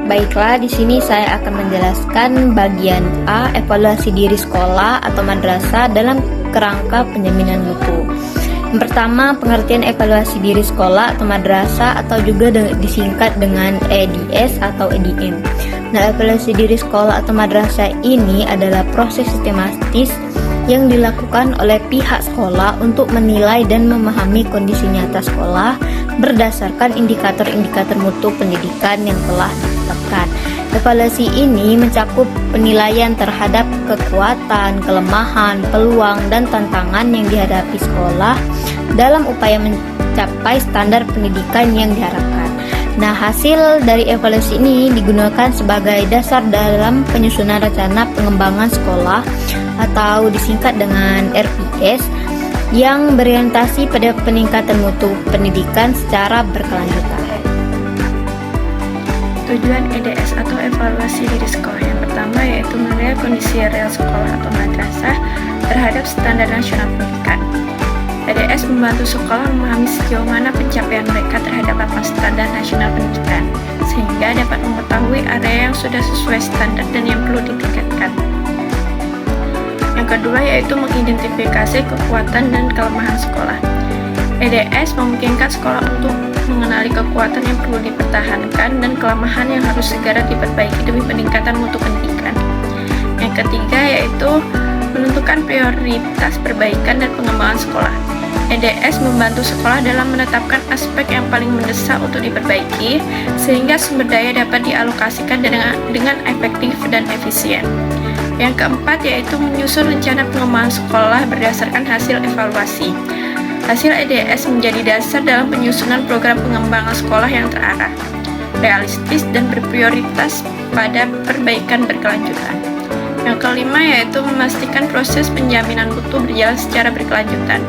Baiklah, di sini saya akan menjelaskan bagian A, evaluasi diri sekolah atau madrasah dalam kerangka penjaminan mutu. Yang pertama, pengertian evaluasi diri sekolah atau madrasah atau juga disingkat dengan EDS atau EDM. Nah, evaluasi diri sekolah atau madrasah ini adalah proses sistematis yang dilakukan oleh pihak sekolah untuk menilai dan memahami kondisi nyata sekolah berdasarkan indikator-indikator mutu pendidikan yang telah ditetapkan. Evaluasi ini mencakup penilaian terhadap kekuatan, kelemahan, peluang, dan tantangan yang dihadapi sekolah dalam upaya mencapai standar pendidikan yang diharapkan. Nah, hasil dari evaluasi ini digunakan sebagai dasar dalam penyusunan rencana pengembangan sekolah atau disingkat dengan RPS yang berorientasi pada peningkatan mutu pendidikan secara berkelanjutan. Tujuan EDS atau evaluasi diri sekolah yang pertama yaitu menilai kondisi real sekolah atau madrasah terhadap standar nasional pendidikan. EDS membantu sekolah memahami sejauh mana pencapaian mereka terhadap 8 standar nasional pendidikan, sehingga dapat mengetahui area yang sudah sesuai standar dan yang perlu ditingkatkan. Yang kedua yaitu mengidentifikasi kekuatan dan kelemahan sekolah. EDS memungkinkan sekolah untuk mengenali kekuatan yang perlu dipertahankan dan kelemahan yang harus segera diperbaiki demi peningkatan mutu pendidikan. Yang ketiga yaitu menentukan prioritas perbaikan dan pengembangan sekolah. EDS membantu sekolah dalam menetapkan aspek yang paling mendesak untuk diperbaiki sehingga sumber daya dapat dialokasikan dengan efektif dan efisien. Yang keempat yaitu menyusun rencana pengembangan sekolah berdasarkan hasil evaluasi. Hasil EDS menjadi dasar dalam penyusunan program pengembangan sekolah yang terarah, realistis, dan berprioritas pada perbaikan berkelanjutan. Yang kelima yaitu memastikan proses penjaminan mutu berjalan secara berkelanjutan.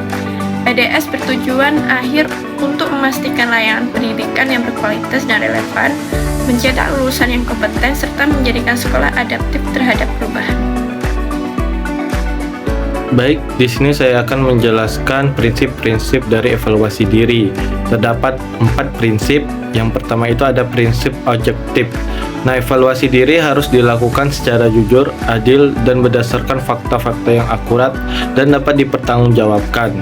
EDS bertujuan akhir untuk memastikan layanan pendidikan yang berkualitas dan relevan, mencetak lulusan yang kompeten, serta menjadikan sekolah adaptif terhadap perubahan. Baik, di sini saya akan menjelaskan prinsip-prinsip dari evaluasi diri. Terdapat 4 prinsip. Yang pertama itu ada prinsip objektif. Nah, evaluasi diri harus dilakukan secara jujur, adil, dan berdasarkan fakta-fakta yang akurat dan dapat dipertanggungjawabkan.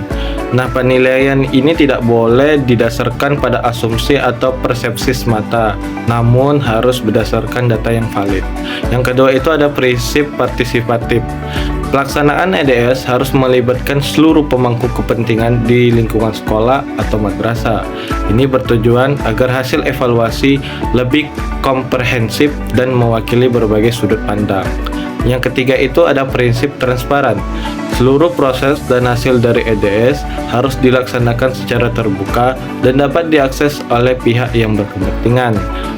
Nah, penilaian ini tidak boleh didasarkan pada asumsi atau persepsi semata, namun harus berdasarkan data yang valid. Yang kedua itu ada prinsip partisipatif. Pelaksanaan EDS harus melibatkan seluruh pemangku kepentingan di lingkungan sekolah atau madrasah. Ini bertujuan agar hasil evaluasi lebih komprehensif dan mewakili berbagai sudut pandang. Yang ketiga itu ada prinsip transparan. Seluruh proses dan hasil dari EDS harus dilaksanakan secara terbuka dan dapat diakses oleh pihak yang berkepentingan.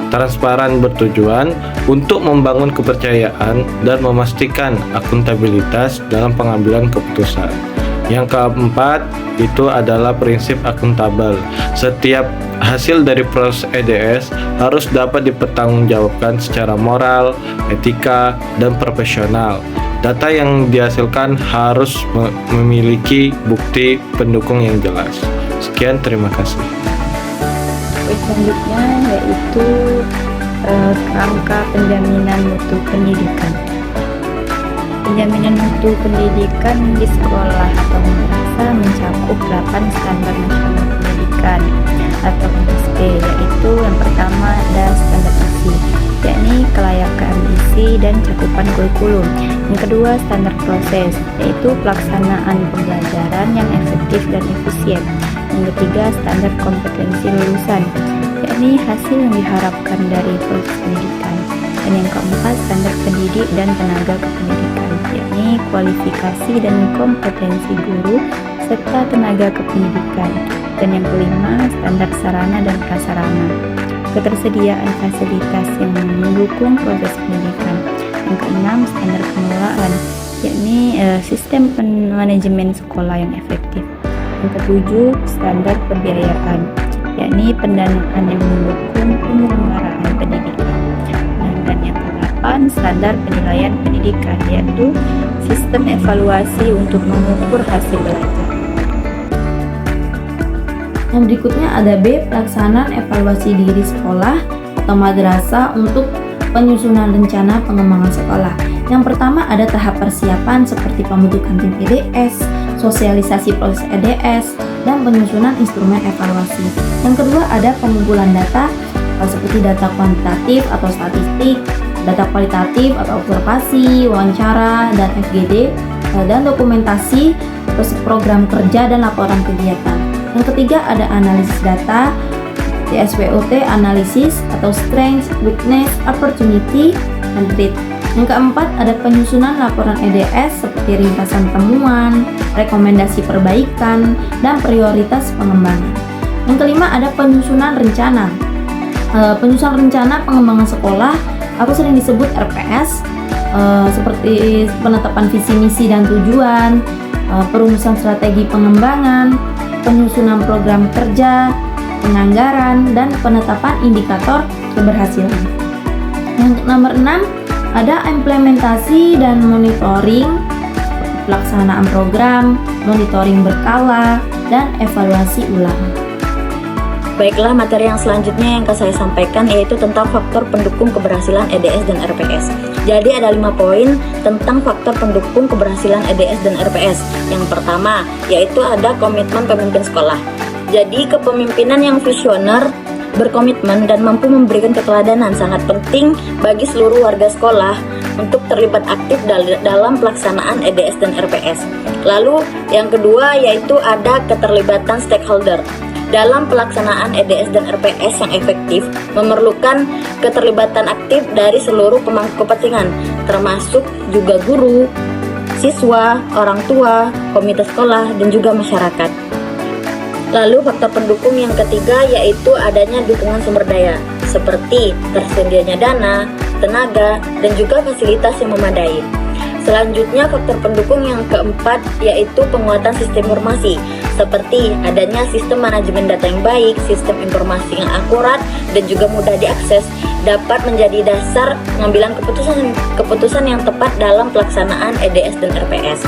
Transparan bertujuan untuk membangun kepercayaan dan memastikan akuntabilitas dalam pengambilan keputusan. Yang keempat itu adalah prinsip akuntabel. Setiap hasil dari proses EDS harus dapat dipertanggungjawabkan secara moral, etika, dan profesional. Data yang dihasilkan harus memiliki bukti pendukung yang jelas. Sekian, terima kasih. Selanjutnya yaitu kerangka penjaminan mutu pendidikan. Penjaminan mutu pendidikan di sekolah atau madrasah mencakup 8 standar nasional pendidikan atau NSP, yaitu yang pertama ada standar ASI, yakni kelayakan isi dan cakupan kurikulum. Yang kedua standar proses, yaitu pelaksanaan pembelajaran yang efektif dan efisien. Yang ketiga standar kompetensi lulusan, yakni hasil yang diharapkan dari proses pendidikan. Dan yang keempat standar pendidik dan tenaga kependidikan, yakni kualifikasi dan kompetensi guru serta tenaga kependidikan. Dan yang kelima standar sarana dan prasarana, ketersediaan fasilitas yang mendukung proses pendidikan. Yang keenam standar pengelolaan, yakni sistem manajemen sekolah yang efektif. Yang ketujuh standar pembiayaan, yakni pendanaan yang mendukung penyelenggaraan pendidikan. Dan yang ke-8 standar penilaian pendidikan, yaitu sistem evaluasi untuk mengukur hasil belajar. Yang berikutnya ada B, pelaksanaan evaluasi diri sekolah atau madrasah untuk penyusunan rencana pengembangan sekolah. Yang pertama ada tahap persiapan seperti pembentukan tim EDS, sosialisasi proses EDS, dan penyusunan instrumen evaluasi. Yang kedua ada pengumpulan data seperti data kuantitatif atau statistik, data kualitatif atau observasi, wawancara, dan FGD, dan dokumentasi, terus program kerja dan laporan kegiatan. Yang ketiga ada analisis data, SWOT analisis atau strength, weakness, opportunity, dan threat. Yang keempat ada penyusunan laporan EDS seperti ringkasan temuan, rekomendasi perbaikan, dan prioritas pengembangan. Yang kelima ada penyusunan rencana. Penyusunan rencana pengembangan sekolah atau sering disebut RPS, seperti penetapan visi misi dan tujuan, perumusan strategi pengembangan, penyusunan program kerja, penganggaran, dan penetapan indikator keberhasilan. Yang nomor 6 ada implementasi dan monitoring, pelaksanaan program, monitoring berkala, dan evaluasi ulang. Baiklah, materi yang selanjutnya yang akan saya sampaikan yaitu tentang faktor pendukung keberhasilan EDS dan RPS. Jadi ada 5 poin tentang faktor pendukung keberhasilan EDS dan RPS. Yang pertama yaitu ada komitmen pemimpin sekolah. Jadi kepemimpinan yang visioner, berkomitmen, dan mampu memberikan keteladanan sangat penting bagi seluruh warga sekolah untuk terlibat aktif dalam pelaksanaan EDS dan RPS. Lalu yang kedua yaitu ada keterlibatan stakeholder. Dalam pelaksanaan EDS dan RPS yang efektif memerlukan keterlibatan aktif dari seluruh pemangku kepentingan, termasuk juga guru, siswa, orang tua, komite sekolah, dan juga masyarakat. Lalu faktor pendukung yang ketiga yaitu adanya dukungan sumber daya seperti tersedianya dana, tenaga, dan juga fasilitas yang memadai. Selanjutnya faktor pendukung yang keempat yaitu penguatan sistem informasi seperti adanya sistem manajemen data yang baik, sistem informasi yang akurat dan juga mudah diakses dapat menjadi dasar pengambilan keputusan yang tepat dalam pelaksanaan EDS dan RPS.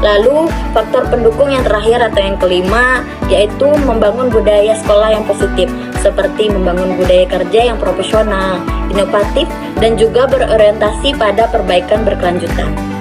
Lalu faktor pendukung yang terakhir atau yang kelima yaitu membangun budaya sekolah yang positif seperti membangun budaya kerja yang profesional, inovatif, dan juga berorientasi pada perbaikan berkelanjutan.